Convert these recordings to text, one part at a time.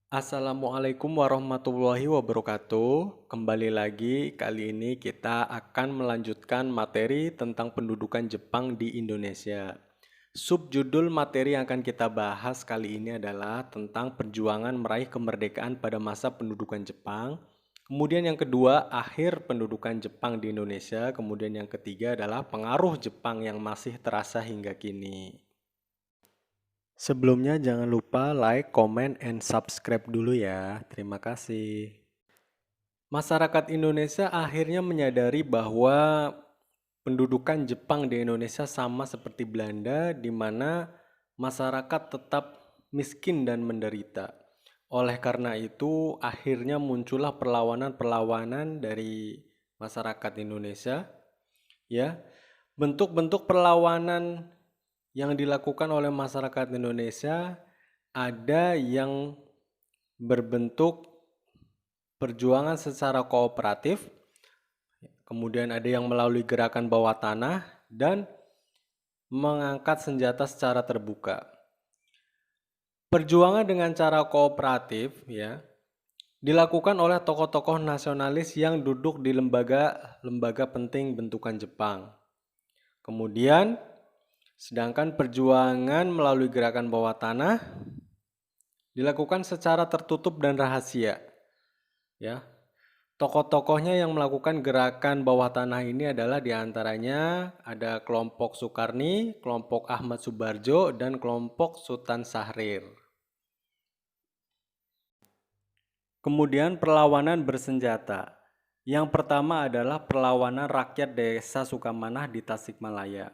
Assalamualaikum warahmatullahi wabarakatuh. Kembali lagi, kali ini kita akan melanjutkan materi tentang pendudukan Jepang di Indonesia. Subjudul materi yang akan kita bahas kali ini adalah tentang perjuangan meraih kemerdekaan pada masa pendudukan Jepang. Kemudian yang kedua, akhir pendudukan Jepang di Indonesia. Kemudian yang ketiga adalah pengaruh Jepang yang masih terasa hingga kini. Sebelumnya jangan lupa like, comment, and subscribe dulu ya. Terima kasih. Masyarakat Indonesia akhirnya menyadari bahwa pendudukan Jepang di Indonesia sama seperti Belanda, di mana masyarakat tetap miskin dan menderita. Oleh karena itu, akhirnya muncullah perlawanan-perlawanan dari masyarakat Indonesia, ya. Bentuk-bentuk perlawanan yang dilakukan oleh masyarakat Indonesia ada yang berbentuk perjuangan secara kooperatif, kemudian ada yang melalui gerakan bawah tanah, dan mengangkat senjata secara terbuka. Perjuangan dengan cara kooperatif ya dilakukan oleh tokoh-tokoh nasionalis yang duduk di lembaga-lembaga penting bentukan Jepang. Kemudian, sedangkan perjuangan melalui gerakan bawah tanah dilakukan secara tertutup dan rahasia. Ya, tokoh-tokohnya yang melakukan gerakan bawah tanah ini adalah diantaranya ada kelompok Soekarni, kelompok Ahmad Subarjo, dan kelompok Sultan Syahrir. Kemudian perlawanan bersenjata. Yang pertama adalah perlawanan rakyat desa Sukamanah di Tasikmalaya.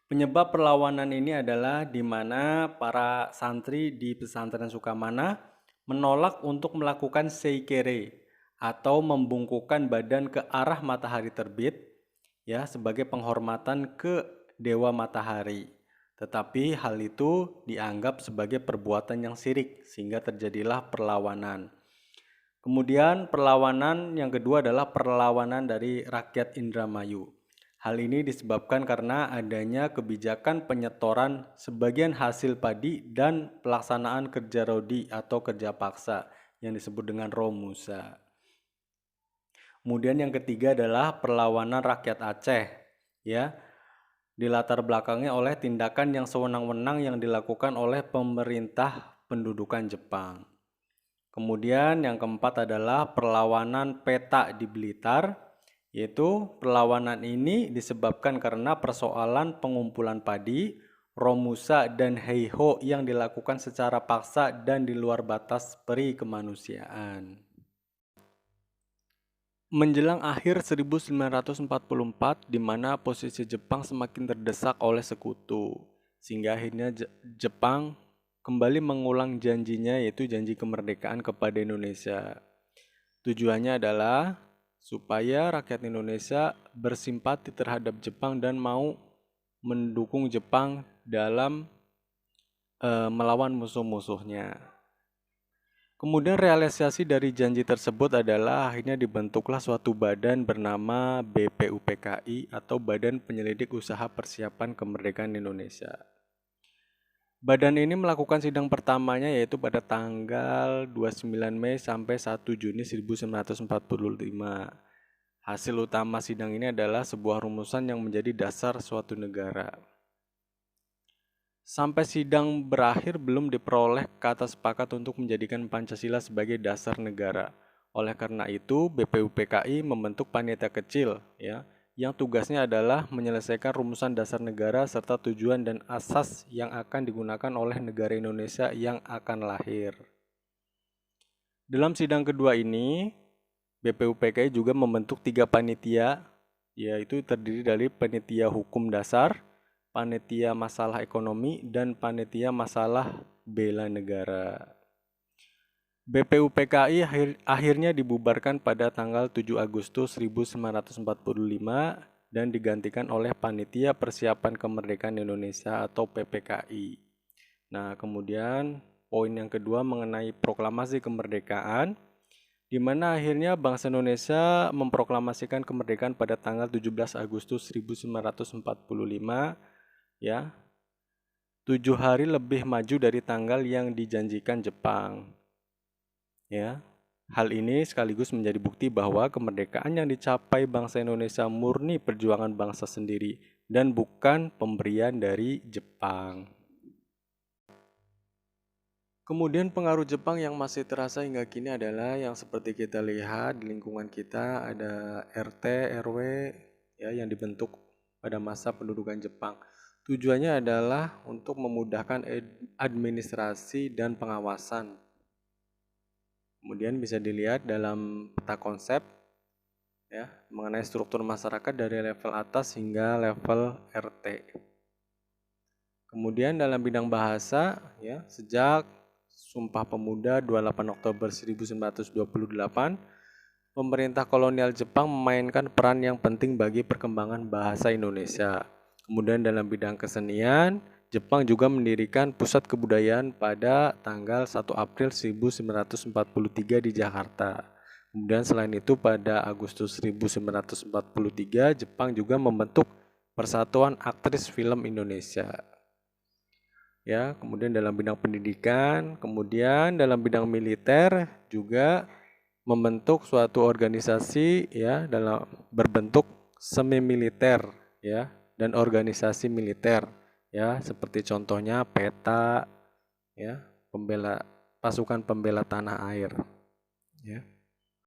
Penyebab perlawanan ini adalah di mana para santri di pesantren Sukamanah menolak untuk melakukan seikere atau membungkukkan badan ke arah matahari terbit ya sebagai penghormatan ke dewa matahari. Tetapi hal itu dianggap sebagai perbuatan yang syirik sehingga terjadilah perlawanan. Kemudian perlawanan yang kedua adalah perlawanan dari rakyat Indramayu. Hal ini disebabkan karena adanya kebijakan penyetoran sebagian hasil padi dan pelaksanaan kerja rodi atau kerja paksa yang disebut dengan Romusa. Kemudian yang ketiga adalah perlawanan rakyat Aceh, ya, dilatar belakangnya oleh tindakan yang sewenang-wenang yang dilakukan oleh pemerintah pendudukan Jepang. Kemudian yang keempat adalah perlawanan peta di Blitar, yaitu perlawanan ini disebabkan karena persoalan pengumpulan padi, Romusa dan Heiho yang dilakukan secara paksa dan di luar batas peri kemanusiaan. Menjelang akhir 1944, di mana posisi Jepang semakin terdesak oleh sekutu, sehingga akhirnya Jepang kembali mengulang janjinya, yaitu janji kemerdekaan kepada Indonesia. Tujuannya adalah supaya rakyat Indonesia bersimpati terhadap Jepang dan mau mendukung Jepang dalam melawan musuh-musuhnya. Kemudian realisasi dari janji tersebut adalah akhirnya dibentuklah suatu badan bernama BPUPKI atau Badan Penyelidik Usaha Persiapan Kemerdekaan Indonesia. Badan ini melakukan sidang pertamanya yaitu pada tanggal 29 Mei sampai 1 Juni 1945. Hasil utama sidang ini adalah sebuah rumusan yang menjadi dasar suatu negara. Sampai sidang berakhir belum diperoleh kata sepakat untuk menjadikan Pancasila sebagai dasar negara. Oleh karena itu, BPUPKI membentuk panitia kecil ya, yang tugasnya adalah menyelesaikan rumusan dasar negara serta tujuan dan asas yang akan digunakan oleh negara Indonesia yang akan lahir. Dalam sidang kedua ini, BPUPKI juga membentuk 3 panitia, yaitu terdiri dari panitia hukum dasar, panitia masalah ekonomi, dan panitia masalah bela negara. BPUPKI akhirnya dibubarkan pada tanggal 7 Agustus 1945 dan digantikan oleh Panitia Persiapan Kemerdekaan Indonesia atau PPKI. Nah, kemudian poin yang kedua mengenai proklamasi kemerdekaan, di mana akhirnya bangsa Indonesia memproklamasikan kemerdekaan pada tanggal 17 Agustus 1945 ya, 7 hari lebih maju dari tanggal yang dijanjikan Jepang. Ya. Hal ini sekaligus menjadi bukti bahwa kemerdekaan yang dicapai bangsa Indonesia murni perjuangan bangsa sendiri dan bukan pemberian dari Jepang. Kemudian pengaruh Jepang yang masih terasa hingga kini adalah yang seperti kita lihat di lingkungan kita, ada RT, RW ya yang dibentuk pada masa pendudukan Jepang. Tujuannya adalah untuk memudahkan administrasi dan pengawasan. Kemudian bisa dilihat dalam peta konsep ya mengenai struktur masyarakat dari level atas hingga level RT. Kemudian dalam bidang bahasa ya sejak Sumpah Pemuda 28 Oktober 1928, pemerintah kolonial Jepang memainkan peran yang penting bagi perkembangan bahasa Indonesia. Kemudian dalam bidang kesenian, Jepang juga mendirikan pusat kebudayaan pada tanggal 1 April 1943 di Jakarta. Kemudian selain itu pada Agustus 1943, Jepang juga membentuk Persatuan Aktris Film Indonesia. Ya, kemudian dalam bidang pendidikan, kemudian dalam bidang militer juga membentuk suatu organisasi ya dalam berbentuk semi militer ya dan organisasi militer ya seperti contohnya PETA ya pasukan pembela tanah air ya.